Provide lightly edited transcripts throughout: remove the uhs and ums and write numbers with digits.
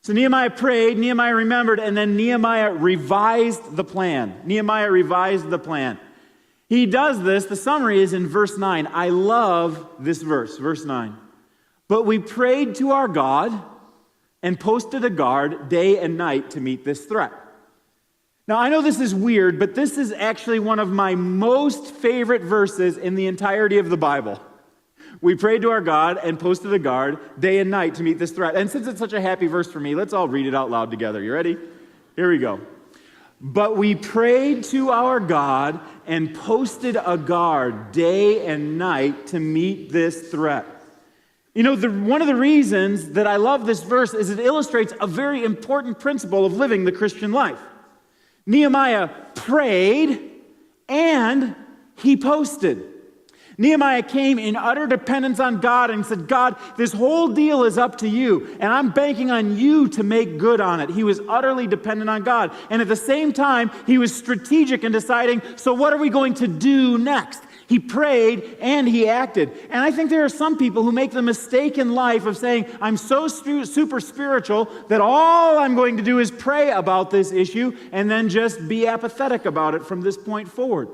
So Nehemiah prayed, Nehemiah remembered, and then Nehemiah revised the plan. Nehemiah revised the plan. He does this, the summary is in verse 9. I love this verse 9. But we prayed to our God and posted a guard day and night to meet this threat. Now, I know this is weird, but this is actually one of my most favorite verses in the entirety of the Bible. We prayed to our God and posted a guard day and night to meet this threat. And since it's such a happy verse for me, let's all read it out loud together. You ready? Here we go. But we prayed to our God and posted a guard day and night to meet this threat. You know, one of the reasons that I love this verse is it illustrates a very important principle of living the Christian life. Nehemiah prayed and he posted. Nehemiah came in utter dependence on God and said, God, this whole deal is up to you, and I'm banking on you to make good on it. He was utterly dependent on God. And at the same time, he was strategic in deciding, so what are we going to do next? He prayed and he acted. And I think there are some people who make the mistake in life of saying, I'm so super spiritual that all I'm going to do is pray about this issue and then just be apathetic about it from this point forward.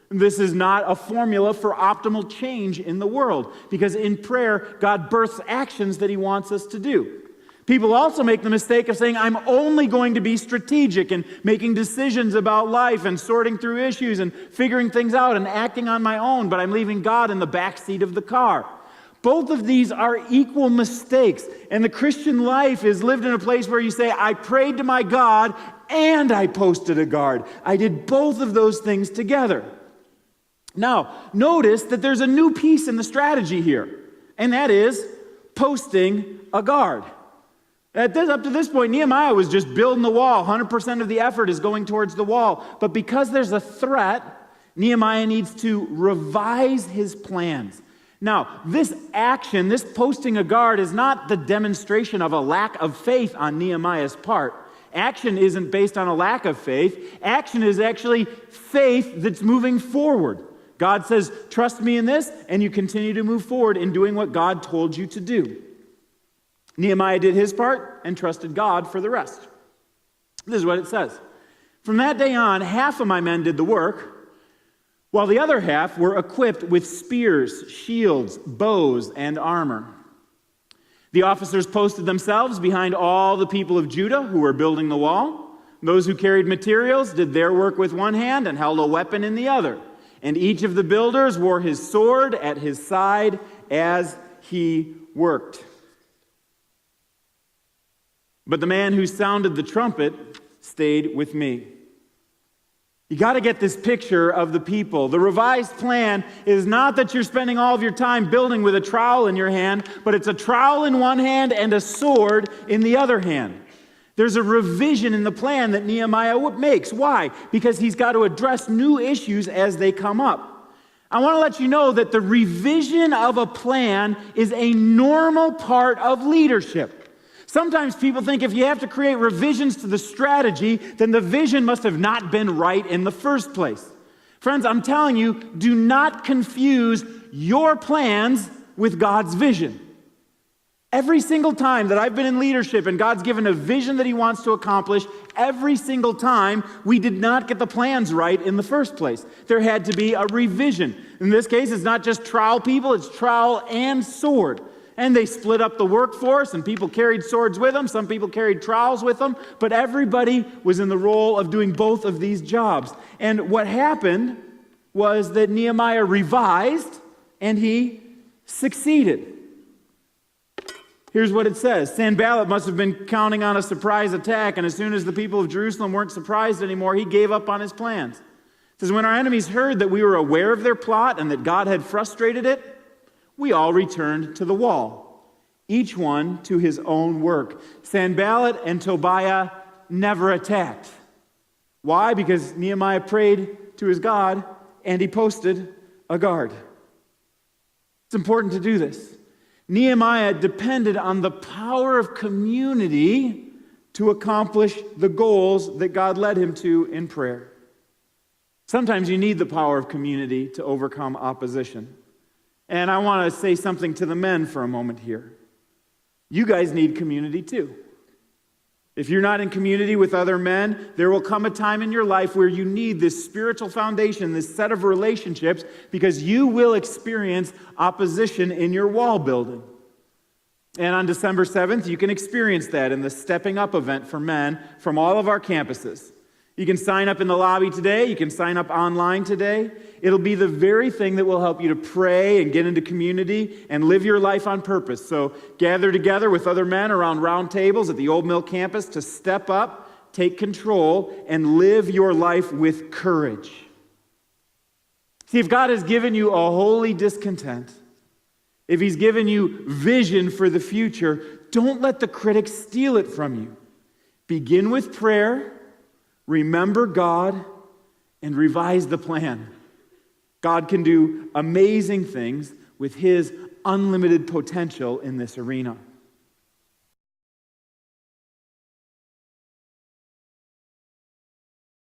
This is not a formula for optimal change in the world, because in prayer, God births actions that he wants us to do. People also make the mistake of saying, I'm only going to be strategic and making decisions about life and sorting through issues and figuring things out and acting on my own, but I'm leaving God in the back seat of the car. Both of these are equal mistakes, and the Christian life is lived in a place where you say, I prayed to my God and I posted a guard. I did both of those things together. Now, notice that there's a new piece in the strategy here, and that is posting a guard. Up to this point, Nehemiah was just building the wall. 100% of the effort is going towards the wall. But because there's a threat, Nehemiah needs to revise his plans. Now, this action, this posting a guard, is not the demonstration of a lack of faith on Nehemiah's part. Action isn't based on a lack of faith. Action is actually faith that's moving forward. God says, trust me in this, and you continue to move forward in doing what God told you to do. Nehemiah did his part and trusted God for the rest. This is what it says. From that day on, half of my men did the work, while the other half were equipped with spears, shields, bows, and armor. The officers posted themselves behind all the people of Judah who were building the wall. Those who carried materials did their work with one hand and held a weapon in the other. And each of the builders wore his sword at his side as he worked. But the man who sounded the trumpet stayed with me. You got to get this picture of the people. The revised plan is not that you're spending all of your time building with a trowel in your hand, but it's a trowel in one hand and a sword in the other hand. There's a revision in the plan that Nehemiah makes. Why? Because he's got to address new issues as they come up. I want to let you know that the revision of a plan is a normal part of leadership. Sometimes people think if you have to create revisions to the strategy, then the vision must have not been right in the first place. Friends, I'm telling you, do not confuse your plans with God's vision. Every single time that I've been in leadership and God's given a vision that he wants to accomplish, every single time we did not get the plans right in the first place. There had to be a revision. In this case, it's not just trowel people, it's trowel and sword. And they split up the workforce, and people carried swords with them. Some people carried trowels with them. But everybody was in the role of doing both of these jobs. And what happened was that Nehemiah revised, and he succeeded. Here's what it says. Sanballat must have been counting on a surprise attack, and as soon as the people of Jerusalem weren't surprised anymore, he gave up on his plans. It says, when our enemies heard that we were aware of their plot and that God had frustrated it, we all returned to the wall, each one to his own work. Sanballat and Tobiah never attacked. Why? Because Nehemiah prayed to his God and he posted a guard. It's important to do this. Nehemiah depended on the power of community to accomplish the goals that God led him to in prayer. Sometimes you need the power of community to overcome opposition. And I want to say something to the men for a moment here. You guys need community too. If you're not in community with other men, there will come a time in your life where you need this spiritual foundation, this set of relationships, because you will experience opposition in your wall building. And on December 7th, you can experience that in the Stepping Up event for men from all of our campuses. You can sign up in the lobby today. You can sign up online today. It'll be the very thing that will help you to pray and get into community and live your life on purpose. So gather together with other men around round tables at the Old Mill campus to step up, take control, and live your life with courage. See, if God has given you a holy discontent, if He's given you vision for the future, don't let the critics steal it from you. Begin with prayer, remember God, and revise the plan. God can do amazing things with His unlimited potential in this arena.